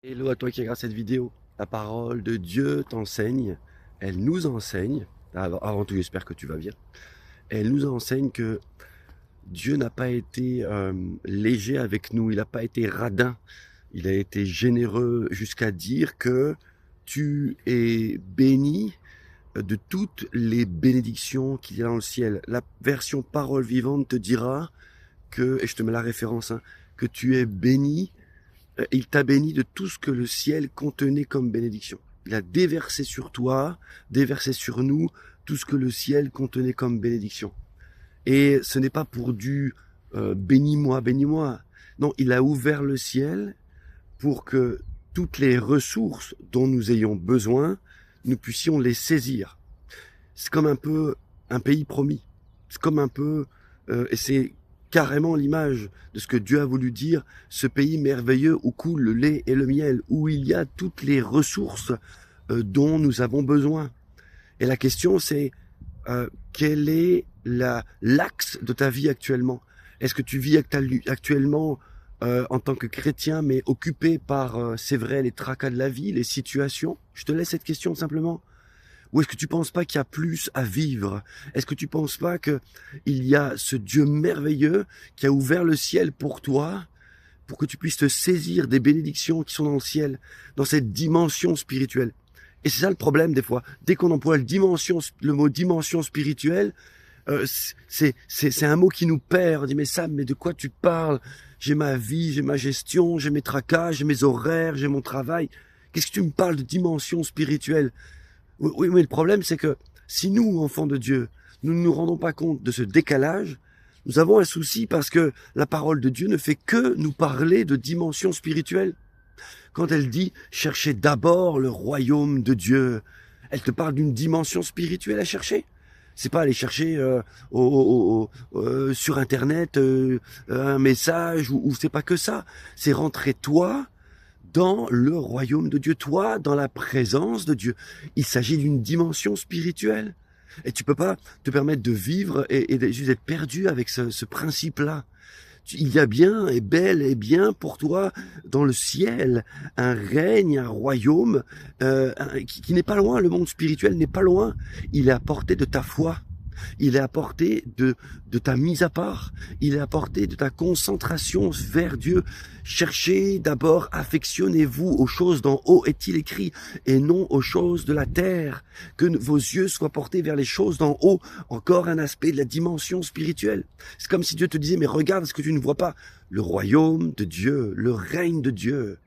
Hello à toi qui regarde cette vidéo. La parole de Dieu t'enseigne, elle nous enseigne, avant tout j'espère que tu vas bien, elle nous enseigne que Dieu n'a pas été léger avec nous, il n'a pas été radin, il a été généreux jusqu'à dire que tu es béni de toutes les bénédictions qu'il y a dans le ciel. La version parole vivante te dira que, et je te mets la référence, hein, que tu es béni. Il t'a béni de tout ce que le ciel contenait comme bénédiction. Il a déversé sur toi, déversé sur nous, tout ce que le ciel contenait comme bénédiction. Et ce n'est pas pour du bénis-moi, bénis-moi. Non, il a ouvert le ciel pour que toutes les ressources dont nous ayons besoin, nous puissions les saisir. C'est comme un peu un pays promis. C'est comme un peu, et c'est carrément l'image de ce que Dieu a voulu dire, ce pays merveilleux où coule le lait et le miel, où il y a toutes les ressources dont nous avons besoin. Et la question c'est, quel est l'axe de ta vie actuellement? Est-ce que tu vis actuellement en tant que chrétien, mais occupé par, c'est vrai, les tracas de la vie, les situations? Je te laisse cette question simplement. Ou est-ce que tu penses pas qu'il y a plus à vivre? Est-ce que tu penses pas que il y a ce Dieu merveilleux qui a ouvert le ciel pour toi, pour que tu puisses te saisir des bénédictions qui sont dans le ciel, dans cette dimension spirituelle? Et c'est ça le problème des fois. Dès qu'on emploie le mot dimension spirituelle, c'est un mot qui nous perd. On dit mais Sam, mais de quoi tu parles? J'ai ma vie, j'ai ma gestion, j'ai mes tracas, j'ai mes horaires, j'ai mon travail. Qu'est-ce que tu me parles de dimension spirituelle? Oui, mais le problème, c'est que si nous, enfants de Dieu, nous ne nous rendons pas compte de ce décalage, nous avons un souci parce que la parole de Dieu ne fait que nous parler de dimension spirituelle. Quand elle dit « cherchez d'abord le royaume de Dieu », elle te parle d'une dimension spirituelle à chercher. C'est pas aller chercher sur Internet un message ou c'est pas que ça. C'est rentrer toi dans le royaume de Dieu, toi, dans la présence de Dieu. Il s'agit d'une dimension spirituelle. Et tu peux pas te permettre de vivre et juste être perdu avec ce principe-là. Il y a bien et bel et bien pour toi dans le ciel un règne, un royaume qui n'est pas loin. Le monde spirituel n'est pas loin. Il est à portée de ta foi. Il est à portée de ta mise à part. Il est à portée de ta concentration vers Dieu. Cherchez d'abord, affectionnez-vous aux choses d'en haut, est-il écrit, et non aux choses de la terre. Que vos yeux soient portés vers les choses d'en haut. Encore un aspect de la dimension spirituelle. C'est comme si Dieu te disait, mais regarde ce que tu ne vois pas. Le royaume de Dieu, le règne de Dieu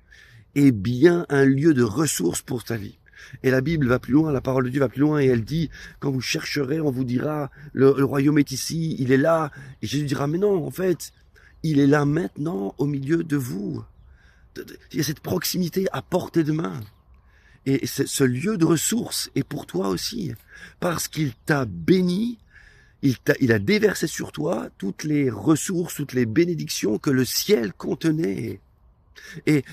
est bien un lieu de ressources pour ta vie. Et la Bible va plus loin, la parole de Dieu va plus loin et elle dit, quand vous chercherez, on vous dira, le royaume est ici, il est là. Et Jésus dira, mais non, en fait, il est là maintenant au milieu de vous. Il y a cette proximité à portée de main. Et ce lieu de ressources est pour toi aussi. Parce qu'il t'a béni, il a déversé sur toi toutes les ressources, toutes les bénédictions que le ciel contenait. Et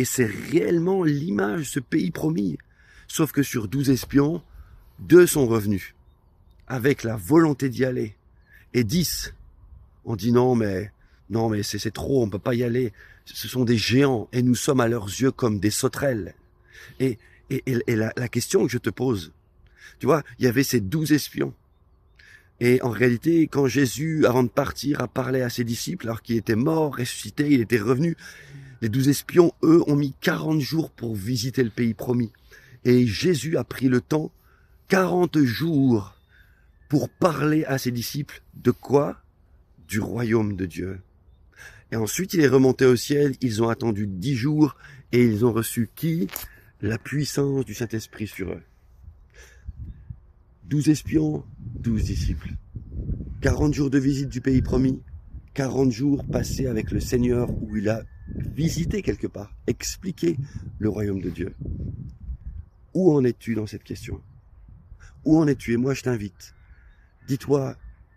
c'est réellement l'image, ce pays promis. Sauf que sur 12 espions, 2 sont revenus, avec la volonté d'y aller. Et 10 ont dit non mais c'est trop, on peut pas y aller. Ce sont des géants et nous sommes à leurs yeux comme des sauterelles. Et, la question que je te pose, tu vois, il y avait ces 12 espions. Et en réalité, quand Jésus, avant de partir, a parlé à ses disciples, alors qu'il était mort, ressuscité, il était revenu, les 12 espions, eux, ont mis 40 jours pour visiter le pays promis. Et Jésus a pris le temps, 40 jours, pour parler à ses disciples de quoi? Du royaume de Dieu. Et ensuite, il est remonté au ciel, ils ont attendu 10 jours, et ils ont reçu qui? La puissance du Saint-Esprit sur eux. 12 espions, 12 disciples. 40 jours de visite du pays promis, 40 jours passés avec le Seigneur où il a visité quelque part, expliqué le royaume de Dieu. Où en es-tu dans cette question? Où en es-tu? Et moi je t'invite, dis-toi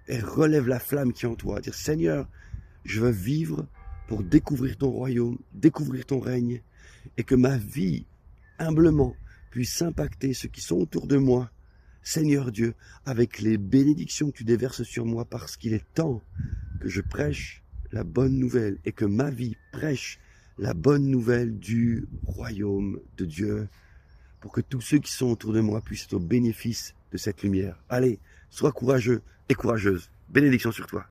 et relève la flamme qui est en toi, dire Seigneur, je veux vivre pour découvrir ton royaume, découvrir ton règne, et que ma vie, humblement, puisse impacter ceux qui sont autour de moi, Seigneur Dieu, avec les bénédictions que tu déverses sur moi, parce qu'il est temps que je prêche la bonne nouvelle et que ma vie prêche la bonne nouvelle du royaume de Dieu, pour que tous ceux qui sont autour de moi puissent être au bénéfice de cette lumière. Allez, sois courageux et courageuse. Bénédiction sur toi.